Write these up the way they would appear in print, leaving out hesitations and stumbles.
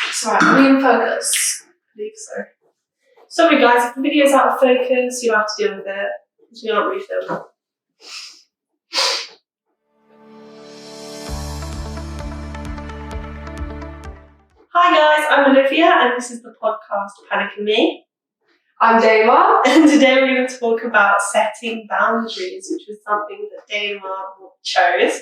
It's alright, are we in focus? I believe so. Sorry guys, if the video's out of focus, you'll have to deal with it, because we aren't refilming. Hi guys, I'm Olivia, and this is the podcast Panic and Me. I'm Dama. And today we're going to talk about setting boundaries, which was something that Dama chose,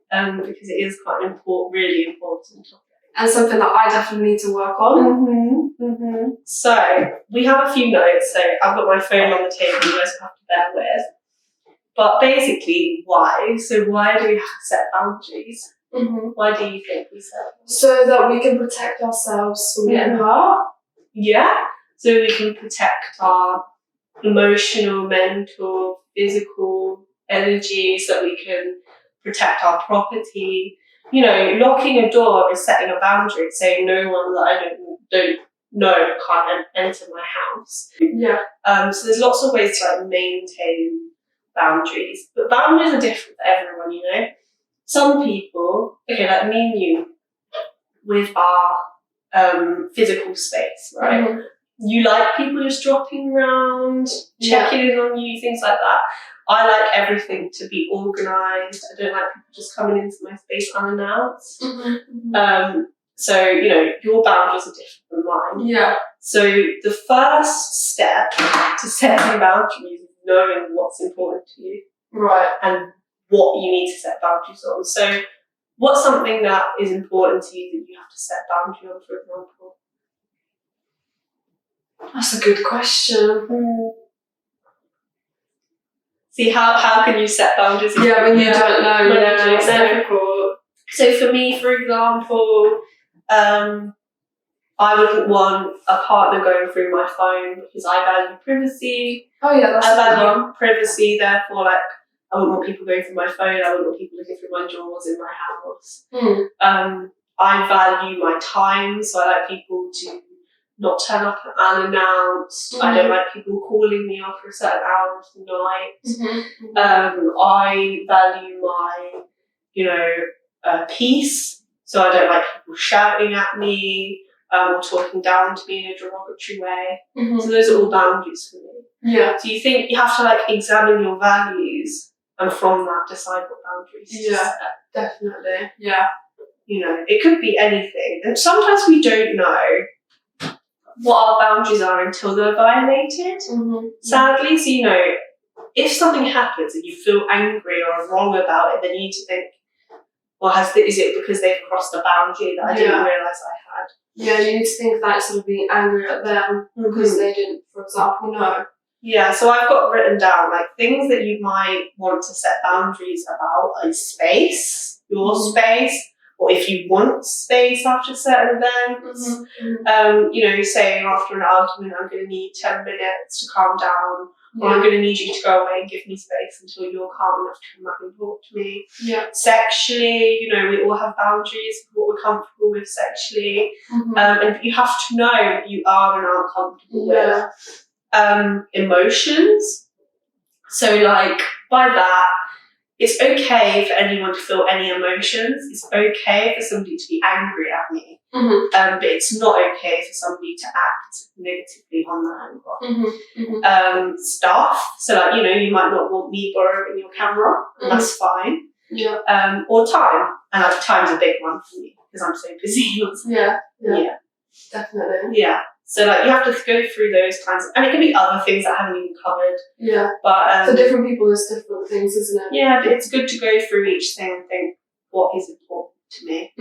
because it is quite an important, really important topic. And something that I definitely need to work on. So, we have a few notes, so I've got my phone on the table, you guys have to bear with. But basically, why? So why do we have to set boundaries? Why do you think we set boundaries? So that we can protect ourselves from getting hurt. Yeah, so we can protect our emotional, mental, physical energy, so that we can protect our property. You know, locking a door is setting a boundary, saying no one that I don't know can't enter my house. Yeah. So there's lots of ways to like maintain boundaries, but boundaries are different for everyone, you know. Some people, okay, like me and you, with our physical space, right? You like people just dropping around, checking in on you, things like that. I like everything to be organised. I don't like people just coming into my space unannounced. So, you know, your boundaries are different than mine. Yeah. So the first step to setting boundaries is knowing what's important to you. Right. And what you need to set boundaries on. So what's something that is important to you that you have to set boundary on, for example? That's a good question. See, how can you set boundaries? Yeah, when you don't know. Yeah, it's difficult. So for me, for example, I wouldn't want a partner going through my phone because I value privacy. Oh yeah, that's I value privacy, therefore, like, I wouldn't want people going through my phone. I wouldn't want people looking through my drawers in my house. I value my time, so I like people to not turn up unannounced. I don't like people calling me after a certain hour of the night. I value my, peace, so I don't like people shouting at me or talking down to me in a derogatory way. So those are all boundaries for me. Yeah. So you think you have to like examine your values and from that decide what boundaries to set. Definitely. Yeah. You know, it could be anything. And sometimes we don't know what our boundaries are until they're violated, sadly. So, you know, if something happens and you feel angry or wrong about it, then you need to think, well, is it because they've crossed a boundary that I didn't realise I had? Yeah, you need to think that instead of being angry at them because they didn't, for example, know. Yeah, so I've got written down like things that you might want to set boundaries about is space, your space, or if you want space after certain events. Saying after an argument, I'm going to need 10 minutes to calm down, or I'm going to need you to go away and give me space until you're calm enough to come back and talk to me. Yeah. Sexually, we all have boundaries for what we're comfortable with sexually. And you have to know what you are and aren't comfortable with. Emotions. So like by that, it's okay for anyone to feel any emotions. It's okay for somebody to be angry at me. But it's not okay for somebody to act negatively on that anger. Stuff. So like, you might not want me borrowing your camera, and that's fine. Yeah. Or time. And like time's a big one for me because I'm so busy. Yeah. Definitely. Yeah. So like you have to go through those kinds of, and it can be other things that I haven't even covered. Yeah. But for different people there's different things, isn't it? Yeah, but it's good to go through each thing and think what is important to me.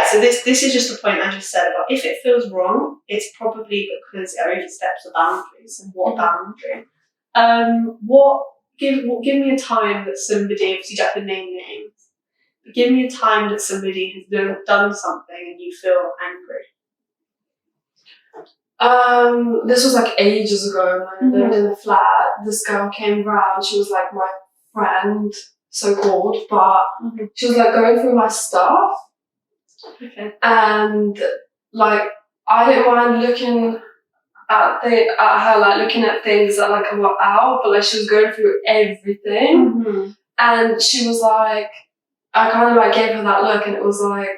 So this is just the point I just said about if it feels wrong, it's probably because it oversteps the boundaries. And what boundary? Give me a time that somebody, obviously you don't have to name names, but give me a time that somebody has done something and you feel angry. This was like ages ago when I lived in the flat. This girl came round, she was like my friend, so-called, but she was like going through my stuff. Okay. And like I didn't mind looking at her, like looking at things that like were out, but like she was going through everything. And she was like, I kind of like gave her that look, and it was like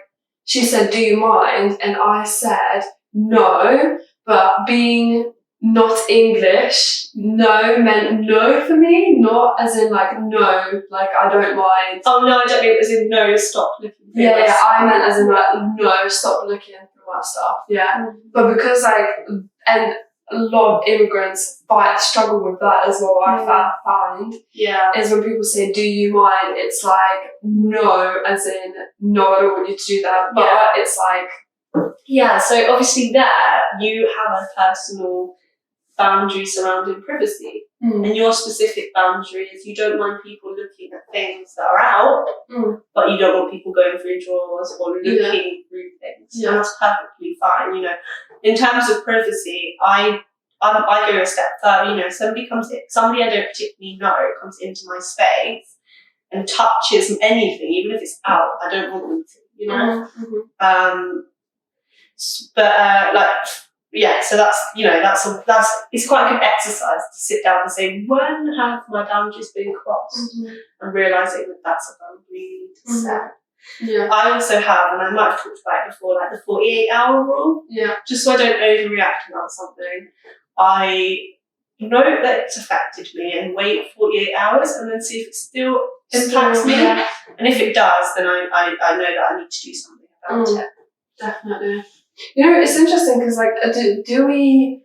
she said, do you mind? And I said, no, but being not English, no meant no for me, not as in like no, like I don't mind. Oh no, I don't mean as in no, stop looking through my stuff. I meant as in like no, stop looking through my stuff. Yeah. But because and a lot of immigrants struggle with that as well, I find. Yeah. Is when people say, do you mind? It's like, no, as in, no, I don't want you to do that. But it's like... Yeah, so obviously there, you have a personal boundary surrounding privacy. And your specific boundary is you don't mind people looking at things that are out, but you don't want people going through drawers or looking through things. Yeah. And that's perfectly fine. You know, in terms of privacy, I go a step further. You know, somebody I don't particularly know comes into my space and touches anything, even if it's out. I don't want them to. You know, so that's it's quite a good exercise to sit down and say, when have my boundaries been crossed, and realising that that's a boundary you need to set. Yeah. I also have, and I might have talked about it before, like the 48-hour rule. Yeah. Just so I don't overreact about something, I note that it's affected me and wait 48 hours and then see if it still impacts me. Yeah. And if it does, then I know that I need to do something about it. Definitely. You know, it's interesting because like, do we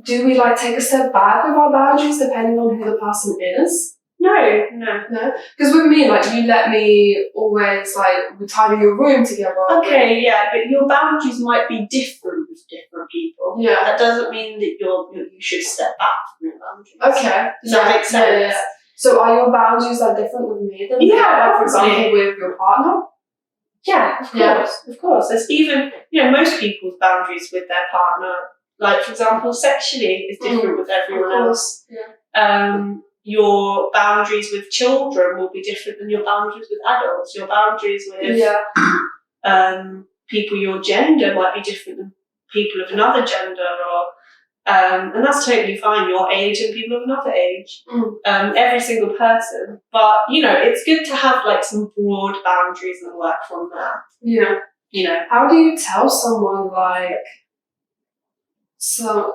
like take a step back with our boundaries depending on who the person is? No. Because with me, like, you let me always like we tidy your room together. Okay, yeah, but your boundaries might be different with different people. Yeah. That doesn't mean that you should step back from your boundaries. Okay. Does that make sense? Yeah. So are your boundaries like different with me than like, for example, with your partner? Yeah, of course. There's even, most people's boundaries with their partner, like, for example, sexually is different with everyone else. Yeah. Your boundaries with children will be different than your boundaries with adults. Your boundaries with people your gender might be different than people of another gender, and that's totally fine. Your age and people of another age. Every single person. But, it's good to have like some broad boundaries and work from there. Yeah. How do you tell someone like,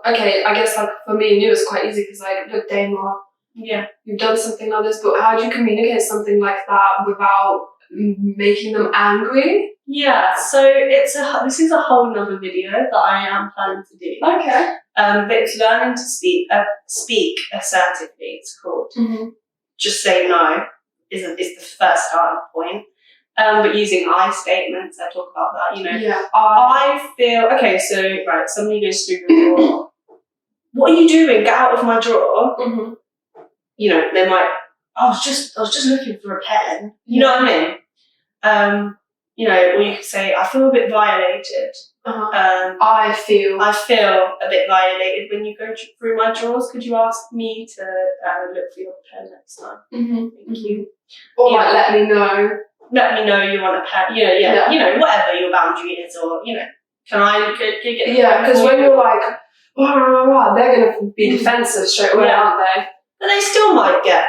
okay, I guess like for me and you it's quite easy because like, look, Dana, you've done something like this, but how do you communicate something like that without making them angry? Yeah, so this is a whole nother video that I am planning to do. Okay. But it's learning to speak assertively, it's called. Just say no is the first starting point. But using I statements, I talk about that, I feel, okay, so, right, somebody goes through your drawer. What are you doing? Get out of my drawer. They might, I was just looking for a pen. You know what I mean? Or you could say, I feel a bit violated. I feel a bit violated when you go through my drawers. Could you ask me to look for your pen next time? Thank you. Or like, let me know. Let me know you want a pen. Whatever your boundary is, or can I get? Yeah, because when you're like, they're gonna be defensive straight away, aren't they? But they still might get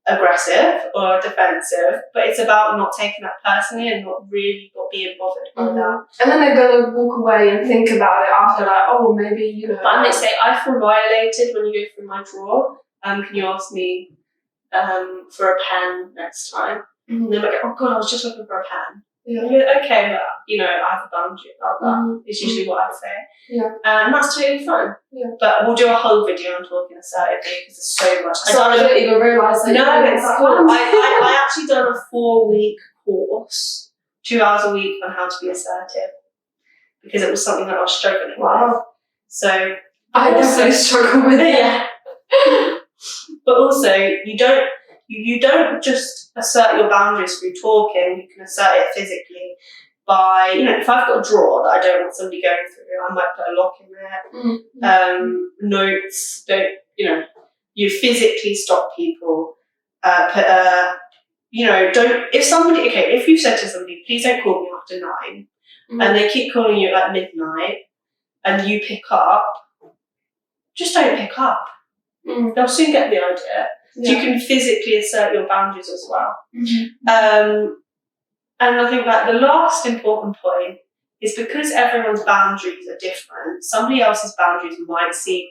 aggressive or defensive, but it's about not taking that personally and not being bothered by that. And then they're gonna walk away and think about it after, like, oh, maybe But I might say, I feel violated when you go through my drawer. Can you ask me for a pen next time? And they might go, oh god, I was just looking for a pen. Yeah. Okay, but I have a boundary about that. It's usually what I say. Yeah. And that's totally fine. Yeah. But we'll do a whole video on talking assertively because there's so much. I didn't even realise that. No, it's cool. I actually done a 4-week course, 2 hours a week on how to be assertive because it was something that I was struggling with. So I definitely struggle with it. Yeah. But also, you don't just assert your boundaries through talking. You can assert it physically by, if I've got a drawer that I don't want somebody going through, I might put a lock in there. Notes, you physically stop people. If you've said to somebody, please don't call me after 9, and they keep calling you at midnight, and you pick up, just don't pick up. They'll soon get the idea. So you can physically assert your boundaries as well. And I think like the last important point is because everyone's boundaries are different, somebody else's boundaries might seem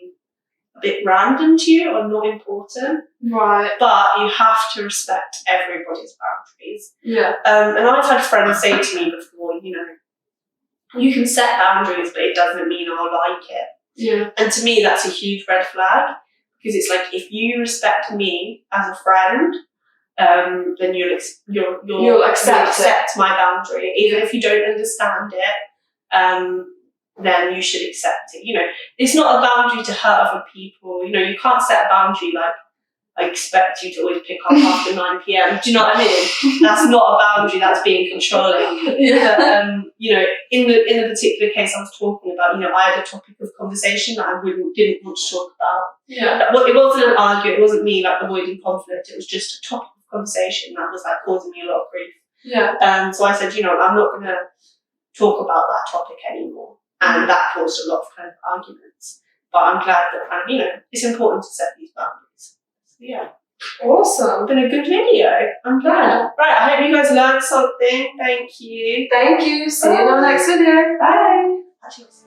a bit random to you or not important. Right. But you have to respect everybody's boundaries. Yeah. And I've had friends say to me before, you know, you can set boundaries, but it doesn't mean I'll like it. Yeah. And to me, that's a huge red flag, because it's like, if you respect me as a friend, then you'll accept my boundary, even if you don't understand it. Then you should accept it. You know, it's not a boundary to hurt other people. You know, you can't set a boundary like, I expect you to always pick up after 9 p.m. Do you know what I mean? That's not a boundary. That's being controlling. Yeah. But, you know, in the particular case I was talking about, you know, I had a topic of conversation that I didn't want to talk about. Yeah. It wasn't an argument. It wasn't me like avoiding conflict. It was just a topic of conversation that was like causing me a lot of grief. Yeah. So I said, you know, I'm not going to talk about that topic anymore, and that caused a lot of kind of arguments. But I'm glad that kind of, you know, it's important to set these boundaries. Yeah. Awesome. Been a good video. I'm glad. Yeah. Right, I hope you guys learned something. Thank you. Thank you. See you in our next video. Bye. Adios.